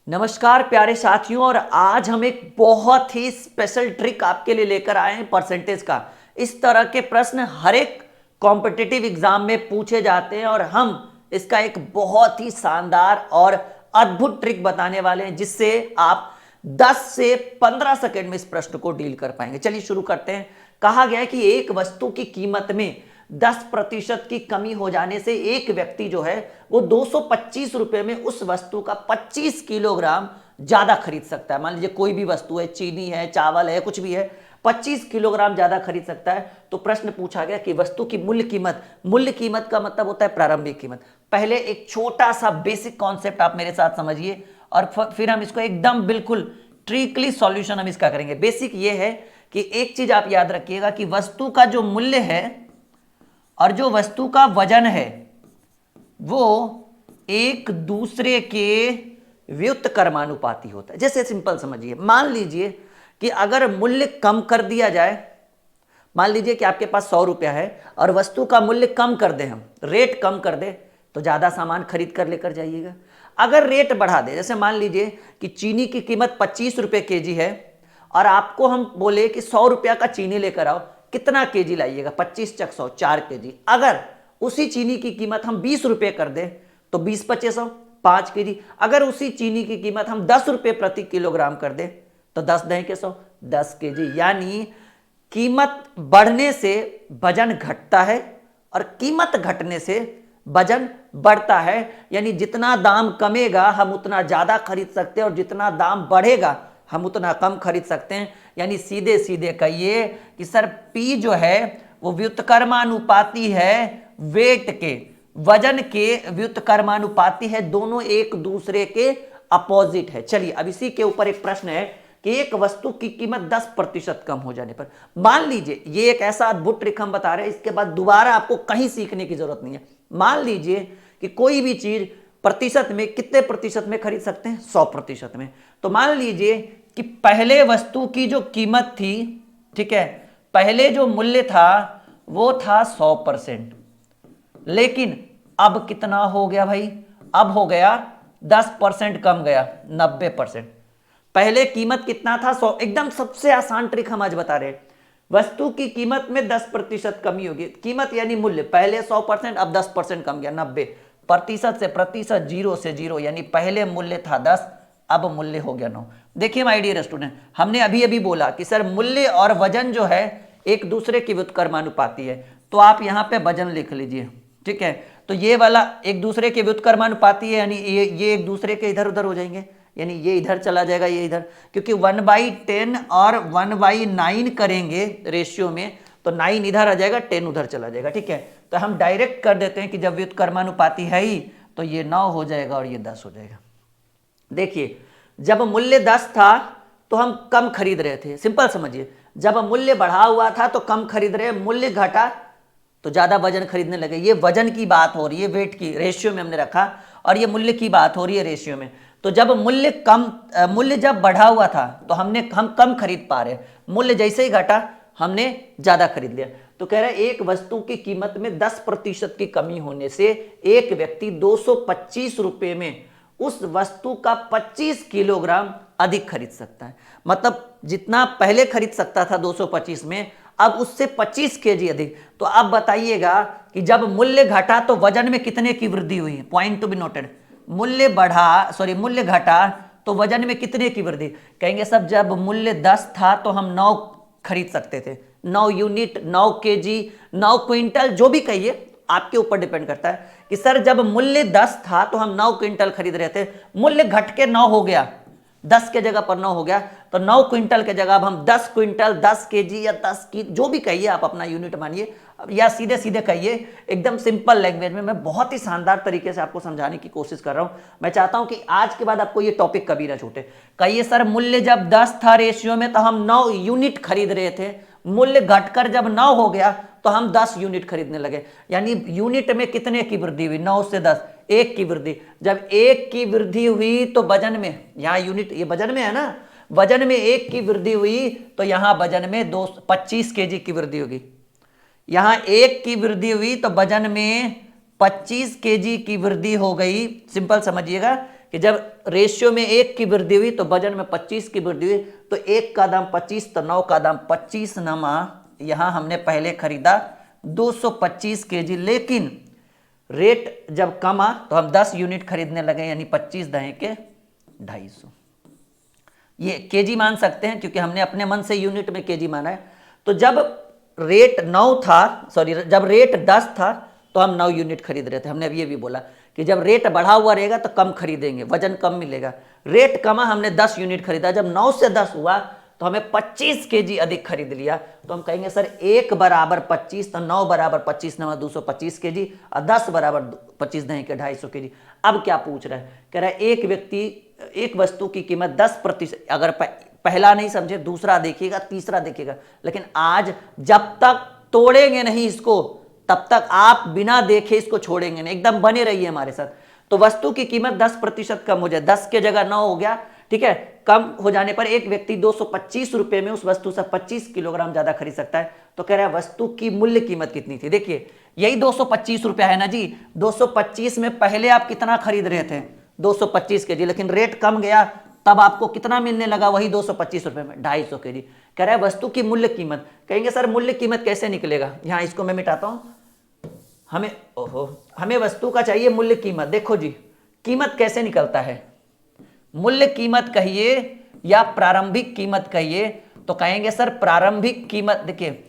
नमस्कार प्यारे साथियों, और आज हम एक बहुत ही स्पेशल ट्रिक आपके लिए लेकर आए हैं परसेंटेज का। इस तरह के प्रश्न हर एक कॉम्पिटिटिव एग्जाम में पूछे जाते हैं और हम इसका एक बहुत ही शानदार और अद्भुत ट्रिक बताने वाले हैं जिससे आप 10 से 15 सेकंड में इस प्रश्न को डील कर पाएंगे। चलिए शुरू करते हैं। कहा गया है कि एक वस्तु की कीमत में 10% की कमी हो जाने से एक व्यक्ति जो है वो 225 रुपए में उस वस्तु का 25 किलोग्राम ज्यादा खरीद सकता है। मान लीजिए कोई भी वस्तु है, चीनी है, चावल है, कुछ भी है, 25 किलोग्राम ज्यादा खरीद सकता है। तो प्रश्न पूछा गया कि वस्तु की मूल्य कीमत का मतलब होता है प्रारंभिक कीमत। पहले एक छोटा सा बेसिक कॉन्सेप्ट आप मेरे साथ समझिए और फिर हम इसको एकदम बिल्कुल ट्रिकली सॉल्यूशन हम इसका करेंगे। बेसिक ये है कि एक चीज आप याद रखिएगा कि वस्तु का जो मूल्य है और जो वस्तु का वजन है वो एक दूसरे के व्युत्क्रमानुपाती होता है। जैसे सिंपल समझिए, मान लीजिए कि अगर मूल्य कम कर दिया जाए, मान लीजिए कि आपके पास 100 रुपया है और वस्तु का मूल्य कम कर दे, हम रेट कम कर दे तो ज्यादा सामान खरीद कर लेकर जाइएगा। अगर रेट बढ़ा दे, जैसे मान लीजिए कि चीनी की कीमत 25 रुपये केजी है और आपको हम बोले कि 100 रुपया का चीनी लेकर आओ, कितना केजी लाइएगा? 25 चक 100, 4 केजी। अगर उसी चीनी की कीमत हम 20 रुपये कर दे तो 20 पचे 100, 5 केजी। अगर उसी चीनी की कीमत हम 10 रुपये प्रति किलोग्राम कर दे तो 10 दही के 100, 10 केजी। यानी कीमत बढ़ने से वजन घटता है और कीमत घटने से वजन बढ़ता है। यानी जितना दाम कमेगा हम उतना ज्यादा खरीद सकते हैं और जितना दाम बढ़ेगा हम उतना कम खरीद सकते हैं। यानी सीधे सीधे कहिए कि सर P जो है वो व्युत्क्रमानुपाती है वेट के, वजन के व्युत्क्रमानुपाती है, दोनों एक दूसरे के अपोजिट है। चलिए अब इसी के ऊपर एक प्रश्न है कि एक वस्तु की कीमत 10% कम हो जाने पर, मान लीजिए ये एक ऐसा अद्भुत ट्रिक हम बता रहे हैं, इसके बाद दोबारा आपको कहीं सीखने की जरूरत नहीं है। मान लीजिए कि कोई भी चीज प्रतिशत में कितने प्रतिशत में खरीद सकते हैं? 100% में। तो मान लीजिए कि पहले वस्तु की जो कीमत थी, ठीक है, पहले जो मूल्य था वो था 100%, लेकिन अब कितना हो गया भाई? अब हो गया 10% कम गया, 90%। पहले कीमत कितना था? 100। एकदम सबसे आसान ट्रिक हम आज बता रहे हैं। वस्तु की कीमत में 10% कमी होगी, कीमत यानी मूल्य, पहले 100%, अब 10% कम गया, 90। प्रतिशत से प्रतिशत, 0 से 0, यानी पहले मूल्य था 10, अब मूल्य हो गया 9। देखिए माय डियर स्टूडेंट, हमने अभी अभी बोला कि सर मूल्य और वजन जो है एक दूसरे की व्युत्क्रमानुपाती है, तो आप यहां पे वजन लिख लीजिए, ठीक है। तो ये वाला एक दूसरे के व्युत्क्रमानुपाती है, यानी ये एक दूसरे के इधर उधर हो जाएंगे, यानी ये इधर चला जाएगा, ये इधर, क्योंकि 1/10 और 1/9 करेंगे रेशियो में तो 9 इधर आ जाएगा, 10 उधर चला जाएगा, ठीक है। तो हम डायरेक्ट कर देते हैं कि जब व्युत्क्रमानुपाती है ही तो ये 9 हो जाएगा और ये 10 हो जाएगा। देखिए जब मूल्य 10 था तो हम कम खरीद रहे थे, सिंपल समझिए। जब मूल्य बढ़ा हुआ था तो कम खरीद रहे, मूल्य घटा तो ज्यादा वजन खरीदने लगे। ये वजन की बात हो रही है, वेट की, रेशियो में हमने रखा, और ये मूल्य की बात हो रही है रेशियो में। तो जब मूल्य जब बढ़ा हुआ था तो हम कम खरीद पा रहे, मूल्य जैसे ही घटा हमने ज्यादा खरीद लिया। तो कह रहे एक वस्तु की कीमत में 10% की कमी होने से एक व्यक्ति 225 रुपए में उस वस्तु का 25 किलोग्राम अधिक खरीद सकता है। मतलब जितना पहले खरीद सकता था 225 में, अब उससे 25 केजी अधिक। तो अब बताइएगा कि जब मूल्य घटा तो वजन में कितने की वृद्धि हुई? Point to be noted. मूल्य घटा तो वजन में कितने की वृद्धि? कहेंगे सब जब मूल्य 10 था तो हम 9 खरीद सकते थे, 9 यूनिट, 9 केजी, 9 क्विंटल, जो भी कहिए, आपके ऊपर डिपेंड करता है कि सर जब मूल्य 10 था तो हम 9 क्विंटल खरीद रहे थे, मूल्य घट के 9 हो गया, 10 के जगह पर 9 हो गया, तो 9 क्विंटल के जगह अब हम 10 क्विंटल, 10 केजी या 10 की, जो भी कहिए आप अपना यूनिट मानिए, या सीधे सीधे कहिए, एकदम सिंपल लैंग्वेज में। मैं बहुत ही शानदार तरीके से आपको समझाने की कोशिश कर रहा हूं। मैं चाहता हूं कि आज के बाद आपको ये टॉपिक कभी ना छूटे। कहिए सर मूल्य जब 10 था रेशियो में तो हम 9 यूनिट खरीद रहे थे, मूल्य घटकर जब 9 हो गया तो हम 10 यूनिट खरीदने लगे। यानी यूनिट में कितने की वृद्धि हुई? 9 से 10, 1 की वृद्धि। जब 1 की वृद्धि हुई तो वजन में, यहाँ यूनिट ये वजन में है ना, वजन में 1 की वृद्धि हुई तो यहां वजन में 25 केजी की वृद्धि होगी। यहां 1 की वृद्धि हुई तो वजन में 25 केजी की वृद्धि हो गई। सिंपल समझिएगा कि जब रेशियो में 1 की वृद्धि हुई तो वजन में 25 की वृद्धि हुई, तो 1 का दाम 25 तो 9 का दाम 25 नमा यहां हमने पहले खरीदा 225 केजी, लेकिन रेट जब कमा तो हम 10 यूनिट खरीदने लगे, यानी 25 दहे के 250। ये केजी मान सकते हैं क्योंकि हमने अपने मन से यूनिट में केजी माना है। तो जब रेट 9 था, सॉरी जब रेट 10 था तो हम 9 यूनिट खरीद रहे थे। हमने अब ये भी बोला कि जब रेट बढ़ा हुआ रहेगा तो कम खरीदेंगे, वजन कम मिलेगा। रेट कमा, हमने 10 यूनिट खरीदा, जब 9 से 10 हुआ तो हमें 25 केजी अधिक खरीद लिया। तो हम कहेंगे सर 1 बराबर 25, तो 9 बराबर 25 नवा 225 केजी और 10 बराबर 25 दही के 250 केजी। अब क्या पूछ रहा है, कह रहा है एक व्यक्ति एक वस्तु की कीमत 10%, अगर पहला नहीं समझे दूसरा देखिएगा तीसरा देखिएगा, लेकिन आज जब तक तोड़ेंगे नहीं इसको तब तक आप बिना देखे इसको छोड़ेंगे नहीं, एकदम बने रहिए हमारे साथ। तो वस्तु की कीमत 10% कम हो जाए, 10 के जगह 9 हो गया, ठीक है। कम हो जाने पर एक व्यक्ति 225 रुपए में उस वस्तु से 25 किलोग्राम ज्यादा खरीद सकता है। तो कह रहा है वस्तु की मूल्य कीमत कितनी थी, देखिए यही 225 रुपया है ना जी। 225 में पहले आप कितना खरीद रहे थे, 225 केजी, लेकिन रेट कम गया तब आपको कितना मिलने लगा, वही 225 रुपए में 250 केजी। कह रहा है वस्तु की मूल्य कीमत। कहेंगे सर मूल्य कीमत कैसे निकलेगा, यहां इसको मैं मिटाता हूं। हमें वस्तु का चाहिए मूल्य कीमत। देखो जी कीमत कैसे निकलता है, मूल्य कीमत कहिए या प्रारंभिक कीमत कहिए, तो कहेंगे सर प्रारंभिक कीमत। देखिए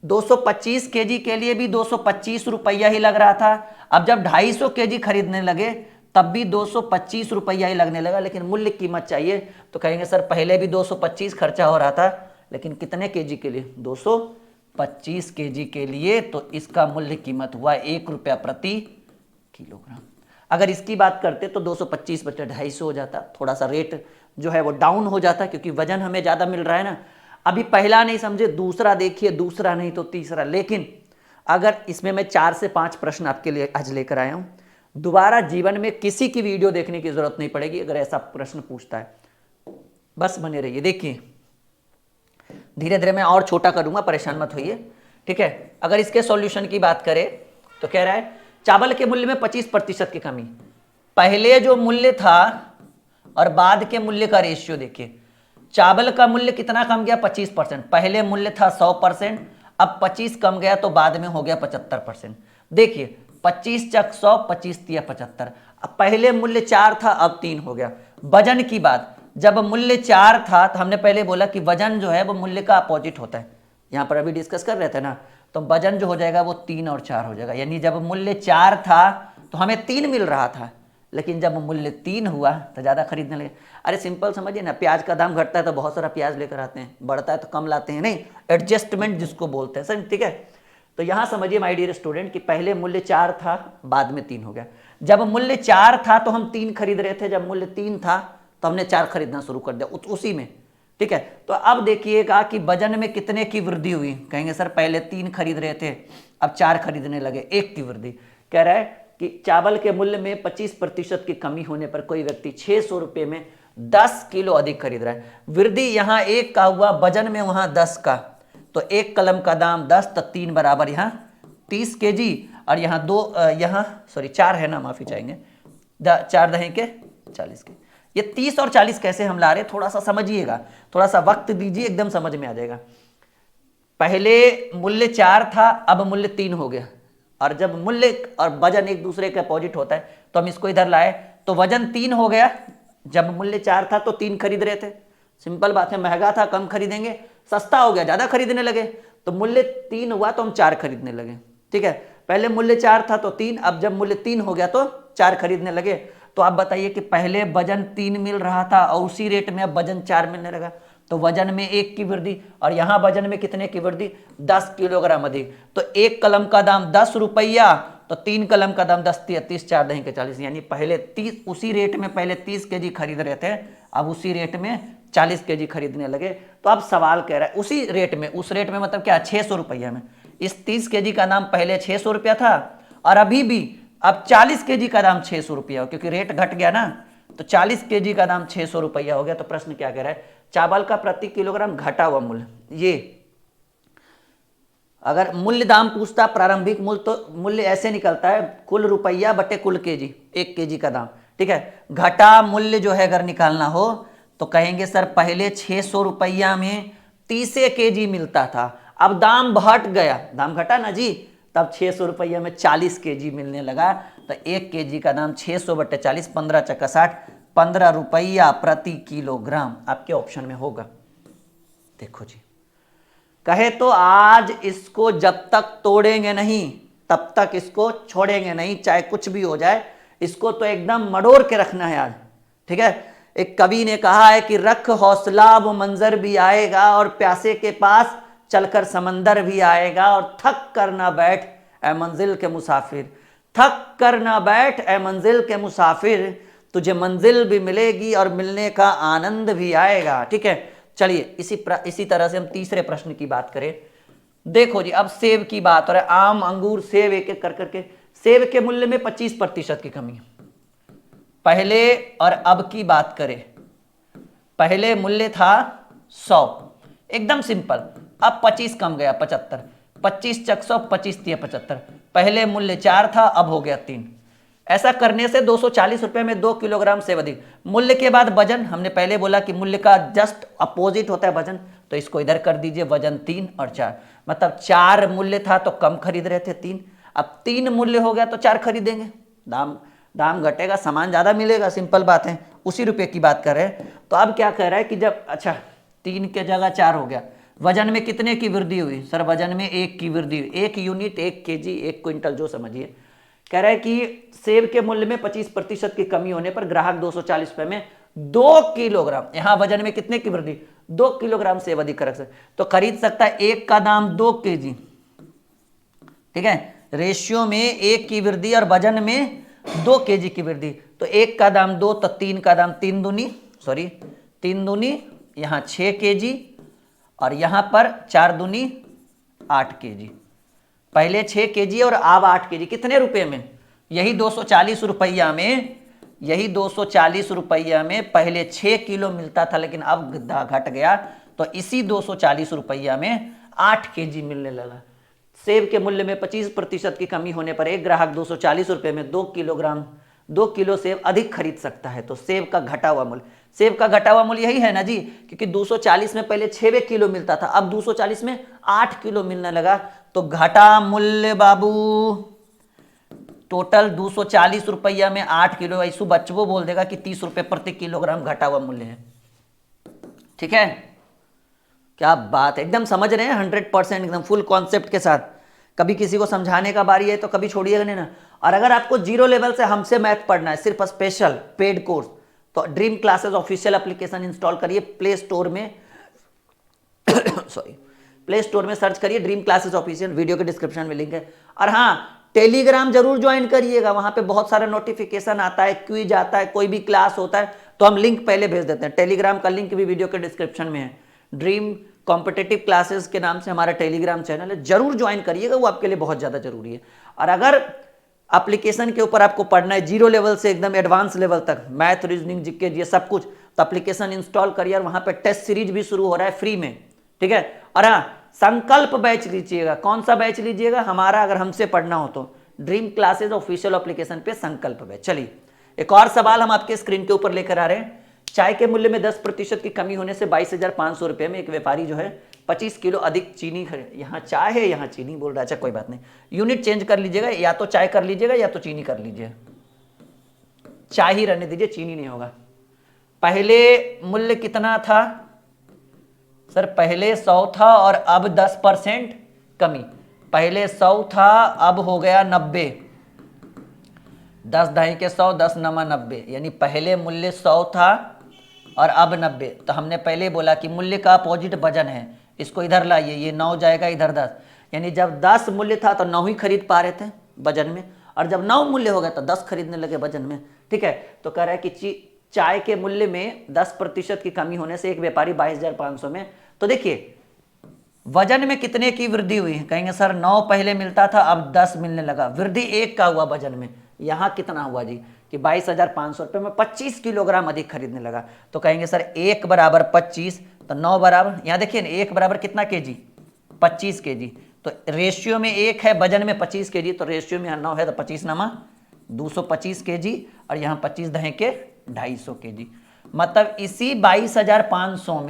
225 केजी के लिए भी 225 रुपया ही लग रहा था, अब जब 250 केजी खरीदने लगे तब भी 225 रुपया ही लगने लगा, लेकिन मूल्य कीमत चाहिए। तो कहेंगे सर पहले भी 225 खर्चा हो रहा था, लेकिन कितने केजी के लिए, 225 केजी के लिए, तो इसका मूल्य कीमत हुआ 1 रुपया प्रति किलोग्राम। अगर इसकी बात करते तो 225 बटे 250 हो जाता, थोड़ा सा रेट जो है वो डाउन हो जाता क्योंकि वजन हमें ज्यादा मिल रहा है ना। अभी पहला नहीं समझे दूसरा देखिए, दूसरा नहीं तो तीसरा। लेकिन अगर इसमें मैं 4 से 5 प्रश्न आपके लिए आज लेकर आया हूं, दोबारा जीवन में किसी की वीडियो देखने की जरूरत नहीं पड़ेगी अगर ऐसा प्रश्न पूछता है, बस बने रहिए। देखिए धीरे धीरे मैं और छोटा करूंगा, परेशान मत होइए, ठीक है। अगर इसके सॉल्यूशन की बात करें तो कह रहा है चावल के मूल्य में 25% की कमी। पहले जो मूल्य था और बाद के मूल्य का रेशियो देखिए, चावल का मूल्य कितना कम गया, 25%। पहले मूल्य था 100%, अब 25 कम गया तो बाद में हो गया 75%। देखिए 25 चक 100, 25 तिया 75। अब पहले मूल्य 4 था, अब 3 हो गया। वजन की बात, जब मूल्य 4 था तो हमने पहले बोला कि वजन जो है वो मूल्य का अपोजिट होता है, यहां पर अभी डिस्कस कर रहे थे ना। तो वजन जो हो जाएगा वो 3 और 4 हो जाएगा, यानी जब मूल्य 4 था तो हमें 3 मिल रहा था, लेकिन जब मूल्य 3 हुआ तो ज़्यादा खरीदने लगे। अरे सिंपल समझिए ना, प्याज का दाम घटता है तो बहुत सारा प्याज लेकर आते हैं, बढ़ता है तो कम लाते हैं, नहीं एडजस्टमेंट जिसको बोलते हैं सर, ठीक है। तो यहाँ समझिए माय डियर स्टूडेंट कि पहले मूल्य 4 था, बाद में 3 हो गया। जब मूल्य 4 था तो हम 3 खरीद रहे थे, जब मूल्य 3 था तो हमने 4 खरीदना शुरू कर दिया उसी में, ठीक है। तो अब देखिएगा कि वजन में कितने की वृद्धि हुई। कहेंगे सर पहले 3 खरीद रहे थे, अब 4 खरीदने लगे, 1 की वृद्धि। कह रहा है कि चावल के मूल्य में 25% की कमी होने पर कोई व्यक्ति 600 रुपये में 10 किलो अधिक खरीद रहा है। वृद्धि यहाँ 1 का हुआ, वजन में वहां 10 का, तो 1 कलम का दाम 10, तो 3 बराबर यहाँ 30 केजी, और यहाँ 4 है ना, माफी चाहेंगे, 4 दहे के 40 के। ये 30 और 40 कैसे हम ला रहे हैं, थोड़ा सा समझिएगा, थोड़ा सा वक्त दीजिए, एकदम समझ में आ जाएगा। पहले मूल्य 4 था, अब मूल्य 3 हो गया, और जब मूल्य और वजन एक दूसरे के अपोजिट होता है तो हम इसको इधर लाए तो वजन 3 हो गया। जब मूल्य 4 था तो 3 खरीद रहे थे, सिंपल बात है, महंगा था कम खरीदेंगे, सस्ता हो गया ज्यादा खरीदने लगे, तो मूल्य 3 हुआ तो हम 4 खरीदने लगे, ठीक है। पहले मूल्य 4 था तो 3, अब जब मूल्य 3 हो गया तो 4 खरीदने लगे। तो आप बताइए कि पहले वजन 3 मिल रहा था और उसी रेट में अब वजन 4 मिलने लगा, तो वजन में 1 की वृद्धि, और यहां वजन में कितने की वृद्धि, 10 किलोग्राम अधिक। तो 1 कलम का दाम 10 रुपया, तो 3 कलम का दाम 10 30, 4 दही के 40, यानी पहले 30, उसी रेट में पहले 30 केजी खरीद रहे थे, अब उसी रेट में 40 केजी खरीदने लगे। तो अब सवाल कह रहा है उसी रेट में, उस रेट में मतलब क्या, 600 रुपया में। इस 30 केजी का दाम पहले 600 रुपया था, और अभी भी अब 40 केजी का दाम 600 रुपया हो, क्योंकि रेट घट गया ना, तो 40 केजी का दाम 600 रुपया हो गया। तो प्रश्न क्या कह रहा है, चावल का प्रति किलोग्राम घटा हुआ मूल्य, ये अगर मूल्य दाम पूछता प्रारंभिक मूल्य, तो मूल्य ऐसे निकलता है कुल रुपया बटे कुल केजी, 1 केजी का दाम, ठीक है। घटा मूल्य जो है अगर निकालना हो तो कहेंगे सर पहले 600 रुपया में 30 केजी मिलता था, अब दाम घट गया, दाम घटा ना जी, तब 600 रुपया में 40 केजी मिलने लगा। तो 1 केजी का दाम 600/40, 15 चक्का 60, 15 रुपया प्रति किलोग्राम आपके ऑप्शन में होगा। देखो जी, कहे तो आज इसको जब तक तोड़ेंगे नहीं तब तक इसको छोड़ेंगे नहीं, चाहे कुछ भी हो जाए, इसको तो एकदम मड़ोड़ के रखना है आज, ठीक है। एक कवि ने कहा है कि रख हौसला वो मंजर भी आएगा और प्यासे के पास चलकर समंदर भी आएगा, और थक कर ना बैठ ए मंजिल के मुसाफिर, थक कर ना बैठ ए मंजिल के मुसाफिर, तुझे मंजिल भी मिलेगी और मिलने का आनंद भी आएगा, ठीक है। चलिए इसी तरह से हम तीसरे प्रश्न की बात करें। देखो जी, अब सेब की बात हो रहा है, आम अंगूर सेब एक एक कर करके। सेब के मूल्य में 25% की कमी है। पहले और अब की बात करें, पहले मूल्य था 100, एकदम सिंपल, अब 25 कम गया 75, 25 चक 100, 25 तिया 75। पहले मूल्य 4 था, अब हो गया 3। ऐसा करने से 240 रुपए में 2 किलोग्राम सेब अधिक। मूल्य के बाद वजन, हमने पहले बोला कि मूल्य का जस्ट अपोजिट होता है वजन, तो इसको इधर कर दीजिए, वजन 3 और 4, मतलब 4 मूल्य था तो कम खरीद रहे थे 3, अब 3 मूल्य हो गया तो 4 खरीदेंगे, दाम घटेगा, सामान ज्यादा मिलेगा, सिंपल बात है, उसी रुपए की बात कर रहे हैं। तो अब क्या कह रहा है कि जब अच्छा 3 के जगह 4 हो गया, वजन में कितने की वृद्धि हुई सर? वजन में 1 की वृद्धि हुई, 1 यूनिट, 1 केजी, 1 क्विंटल, जो समझिए। कह रहा है कि सेब के मूल्य में 25% की कमी होने पर ग्राहक 240 रुपए में 2 किलोग्राम, यहां वजन में कितने की वृद्धि, 2 किलोग्राम सेब अधिक खरीद सकता, तो खरीद सकता है। 1 का दाम 2 केजी, ठीक है, रेशियो में 1 की वृद्धि और वजन में 2 केजी की वृद्धि, तो 1 का दाम 2, तो 3 का दाम 3 दूनी यहां 6 केजी, और यहां पर 4 दूनी 8 केजी। पहले 6 केजी और अब 8 केजी, कितने रुपए में? यही 240 रुपया में, यही 240 रुपया में पहले 6 किलो मिलता था, लेकिन अब घट गया, तो इसी 240 रुपया में 8 केजी मिलने लगा। सेब के मूल्य में 25% की कमी होने पर एक ग्राहक 240 रुपये में 2 किलो सेब अधिक खरीद सकता है। तो सेब का घटा हुआ मूल्य, सेब का घटा हुआ मूल्य यही है ना जी, क्योंकि 240 में पहले 6 किलो मिलता था, अब 240 में 8 किलो मिलने लगा, तो घटा मूल्य बाबू टोटल 240 रुपया में 8 किलो, ऐसु बच्चों बोल देगा कि 30 रुपये प्रति किलोग्राम घटा हुआ मूल्य है, ठीक है। क्या बात है, एकदम समझ रहे हैं 100%, एकदम फुल कॉन्सेप्ट के साथ। कभी किसी को समझाने का बारी है तो कभी छोड़िएगा नहीं ना। और अगर आपको 0 लेवल से हमसे मैथ पढ़ना है, सिर्फ स्पेशल पेड कोर्स, तो dream classes official application install करिए प्ले स्टोर में सॉरी, प्ले स्टोर में सर्च करिए ड्रीम क्लासेस ऑफिशियल, वीडियो के डिस्क्रिप्शन में लिंक है। और हाँ, टेलीग्राम जरूर ज्वाइन करिएगा, वहां पे बहुत सारा नोटिफिकेशन आता है, क्विज आता है, कोई भी क्लास होता है तो हम लिंक पहले भेज देते हैं। टेलीग्राम का लिंक भी वीडियो के डिस्क्रिप्शन में है। ड्रीम कॉम्पिटिटिव क्लासेस के नाम से हमारा टेलीग्राम चैनल है, जरूर ज्वाइन करिएगा, वो आपके लिए बहुत ज़्यादा जरूरी है। और अगर एप्लीकेशन के ऊपर आपको पढ़ना है 0 लेवल से एकदम एडवांस लेवल तक, मैथ, रीजनिंग, जीके, ये सब कुछ, तो एप्लीकेशन इंस्टॉल करिए, और वहाँ पे टेस्ट सीरीज भी शुरू हो रहा है फ्री में, ठीक है। और हाँ, संकल्प बैच लीजिएगा। कौन सा बैच लीजिएगा? हमारा, अगर हमसे पढ़ना हो तो ड्रीम क्लासेस ऑफिशियल एप्लीकेशन पे संकल्प बैच। चलिए एक और सवाल हम आपके स्क्रीन के ऊपर लेकर आ रहे हैं। चाय के मूल्य में 10% की कमी होने से 22,500 रुपये में एक व्यापारी जो है 25 किलो अधिक चीनी खरीद, यहाँ चाय है यहाँ चीनी बोल रहा है, अच्छा कोई बात नहीं, यूनिट चेंज कर लीजिएगा, या तो चाय कर लीजिएगा या तो चीनी कर लीजिए, चाय ही रहने दीजिए, चीनी नहीं होगा। पहले मूल्य कितना था सर? पहले 100 था और अब 10% कमी, पहले 100 था अब हो गया 90, 10 ढाई के 100, 10 नमा 90, यानी पहले मूल्य 100 था और अब 90। तो हमने पहले बोला कि मूल्य का अपोजिट वजन है, इसको इधर लाइए, ये 9 जाएगा इधर 10, यानी जब 10 मूल्य था तो 9 ही खरीद पा रहे थे वजन में, और जब 9 मूल्य हो गया तो 10 खरीदने लगे वजन में, ठीक है। तो कह रहा है कि चाय के मूल्य में 10% की कमी होने से एक व्यापारी 22,500 में, तो देखिए वजन में कितने की वृद्धि हुई? कहेंगे सर 9 पहले मिलता था अब 10 मिलने लगा, वृद्धि 1 का हुआ वजन में। यहाँ कितना हुआ जी कि 22,500 रुपये में 25 किलोग्राम अधिक खरीदने लगा, तो कहेंगे सर 1 बराबर 25, तो 9 बराबर, यहाँ देखिए 1 बराबर कितना केजी? 25 केजी, तो रेशियो में 1 है, वजन में 25 केजी, तो रेशियो में यहाँ 9 है, तो 25 नमा 225 kg और यहाँ 25 दहें के 250 kg। मतलब इसी 22,500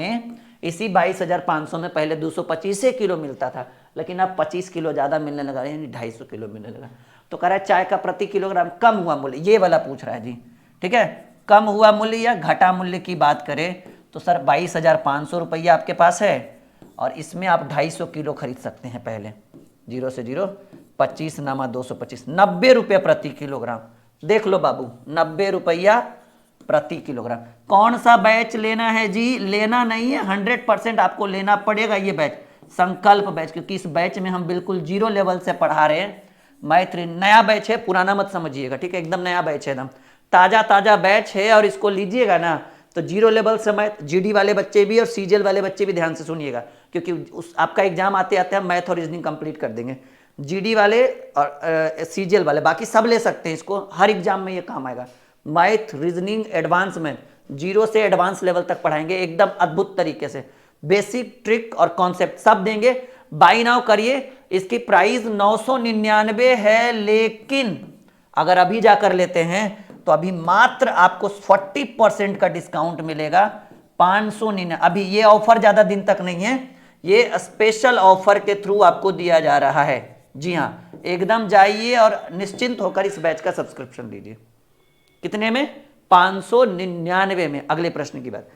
में पहले 225 किलो मिलता था, लेकिन अब 25 किलो ज़्यादा मिलने लगा, यानी 250 किलो मिलने लगा। तो कह रहा है चाय का प्रति किलोग्राम कम हुआ मूल्य, ये वाला पूछ रहा है जी। ठीक है, कम हुआ मूल्य या घटा मूल्य की बात करें तो सर 22,500 रुपया आपके पास है और इसमें आप 250 किलो खरीद सकते हैं। पहले 0 से 0 25 नामा 225, 90 रुपये प्रति किलोग्राम। देख लो बाबू, 90 रुपया प्रति किलोग्राम। कौन सा बैच लेना है जी? लेना नहीं है, 100% आपको लेना पड़ेगा ये बैच, संकल्प बैच, क्योंकि इस बैच में हम बिल्कुल 0 लेवल से पढ़ा रहे हैं। मैथ नया बैच है, पुराना मत समझिएगा, ठीक है, एकदम नया बैच है, एकदम ताजा ताजा बैच है। और इसको लीजिएगा ना तो 0 लेवल से मैथ, जीडी वाले बच्चे भी और सीजीएल वाले बच्चे भी ध्यान से सुनिएगा, क्योंकि उस आपका एग्जाम आते आते हम मैथ और रीजनिंग कंप्लीट कर देंगे। जीडी वाले और सीजीएल वाले, बाकी सब ले सकते हैं इसको, हर एग्जाम में ये काम आएगा। मैथ, रीजनिंग, एडवांस में 0 से एडवांस लेवल तक पढ़ाएंगे एकदम अद्भुत तरीके से। बेसिक, ट्रिक और कॉन्सेप्ट सब देंगे। बाई नाउ करिए। इसकी प्राइस 999 है, लेकिन अगर अभी जाकर लेते हैं तो अभी मात्र आपको 40% का डिस्काउंट मिलेगा, 599। अभी ये ऑफर ज्यादा दिन तक नहीं है, ये स्पेशल ऑफर के थ्रू आपको दिया जा रहा है। जी हाँ, एकदम जाइए और निश्चिंत होकर इस बैच का सब्सक्रिप्शन लीजिए। कितने में? 599 में। अगले प्रश्न की बात,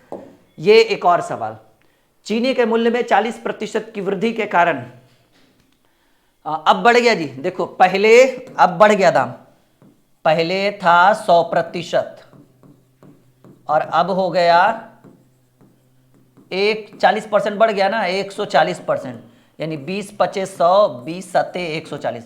ये एक और सवाल, चीनी के मूल्य में 40% की वृद्धि के कारण अब बढ़ गया जी। देखो पहले अब बढ़ गया दाम, पहले था 100% और अब हो गया 40% बढ़ गया ना, 140%, यानी 20 पचे 100, 20 सत्ते 140।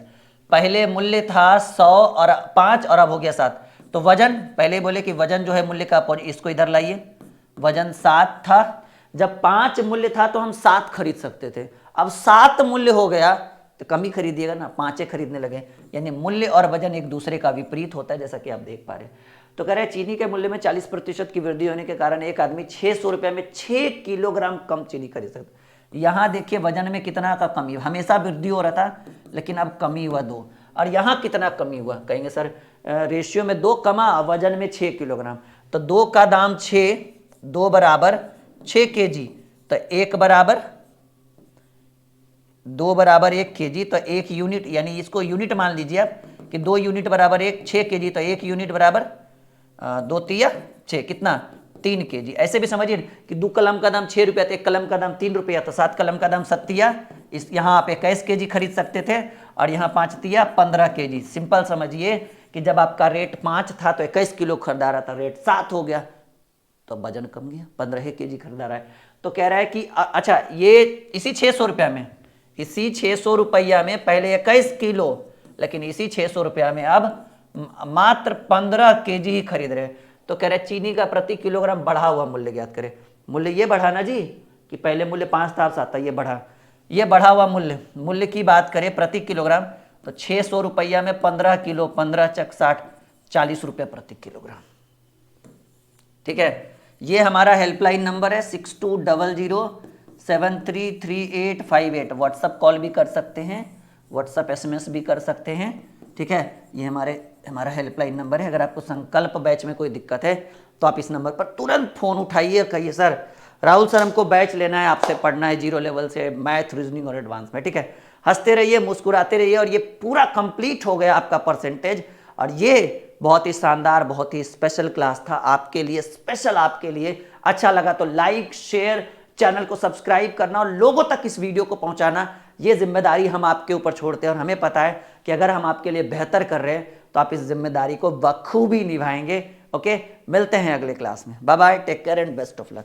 पहले मूल्य था 100 और 5 और अब हो गया 7। तो वजन, पहले बोले कि वजन जो है मूल्य का, इसको इधर लाइए, वजन 7 था। जब 5 मूल्य था तो हम 7 खरीद सकते थे, अब 7 मूल्य हो गया तो कम ही खरीदिएगा ना, 5 खरीदने लगे। यानी मूल्य और वजन एक दूसरे का विपरीत होता है, जैसा कि आप देख पा रहे हैं। तो कह रहे हैं चीनी के मूल्य में 40% की वृद्धि होने के कारण एक आदमी 600 रुपये में 6 किलोग्राम कम चीनी खरीद सकता है। यहाँ देखिए वजन में कितना का कमी, हमेशा वृद्धि हो रहा था लेकिन अब कमी हुआ 2। और यहाँ कितना कमी हुआ? कहेंगे सर रेशियो में 2 कमा, वजन में 6 किलोग्राम। तो 2 का दाम 6, 2 बराबर 6 kg, तो 1 बराबर 2 बराबर 1 kg, तो 1 यूनिट, यानी इसको यूनिट मान लीजिए आप कि 2 यूनिट बराबर 6 kg, तो 1 यूनिट बराबर 2 तिया 6, कितना? 3 kg। ऐसे भी समझिए कि 2 कलम का दाम 6 रुपया, तो 1 कलम का दाम 3 रुपया, तो 7 कलम का दाम 7 तिया। इस यहाँ आप 21 kg खरीद सकते थे और यहाँ 5 तिया 15 kg। सिंपल समझिए कि जब आपका रेट 5 था तो 21 किलो खरीदा रहा था, रेट 7 हो गया तो वजन कम गया, 15 kg खरीदा रहा है। तो कह रहा है कि अच्छा ये इसी 600 रुपया में, इसी 600 रुपया में पहले 21 किलो, लेकिन इसी 600 रुपया में अब मात्र 15 kg ही खरीद रहे। तो कह रहे चीनी का प्रति किलोग्राम बढ़ा हुआ मूल्य ज्ञात करें। मूल्य ये बढ़ा ना जी, कि पहले मूल्य 5 था अब 7 था, ये बढ़ा हुआ मूल्य की बात करें प्रति किलोग्राम, तो 600 रुपया में 15 किलो, 15 चक 60, 40 रुपये प्रति किलोग्राम। ठीक है, ये हमारा हेल्पलाइन नंबर है 6200733858। व्हाट्सअप कॉल भी कर सकते हैं, व्हाट्सअप SMS भी कर सकते हैं। ठीक है, ये हमारा हेल्पलाइन नंबर है। अगर आपको संकल्प बैच में कोई दिक्कत है तो आप इस नंबर पर तुरंत फोन उठाइए, कहिए सर राहुल सर हमको बैच लेना है, आपसे पढ़ना है 0 लेवल से मैथ, रीजनिंग और एडवांस में। ठीक है, हंसते रहिए, मुस्कुराते रहिए, और ये पूरा कंप्लीट हो गया आपका परसेंटेज। और ये बहुत ही शानदार, बहुत ही स्पेशल क्लास था आपके लिए, स्पेशल आपके लिए। अच्छा लगा तो लाइक, शेयर, चैनल को सब्सक्राइब करना और लोगों तक इस वीडियो को पहुंचाना, ये जिम्मेदारी हम आपके ऊपर छोड़ते हैं। और हमें पता है कि अगर हम आपके लिए बेहतर कर रहे हैं तो आप इस जिम्मेदारी को बखूबी निभाएंगे। ओके, मिलते हैं अगले क्लास में। Bye bye, take care and best of luck.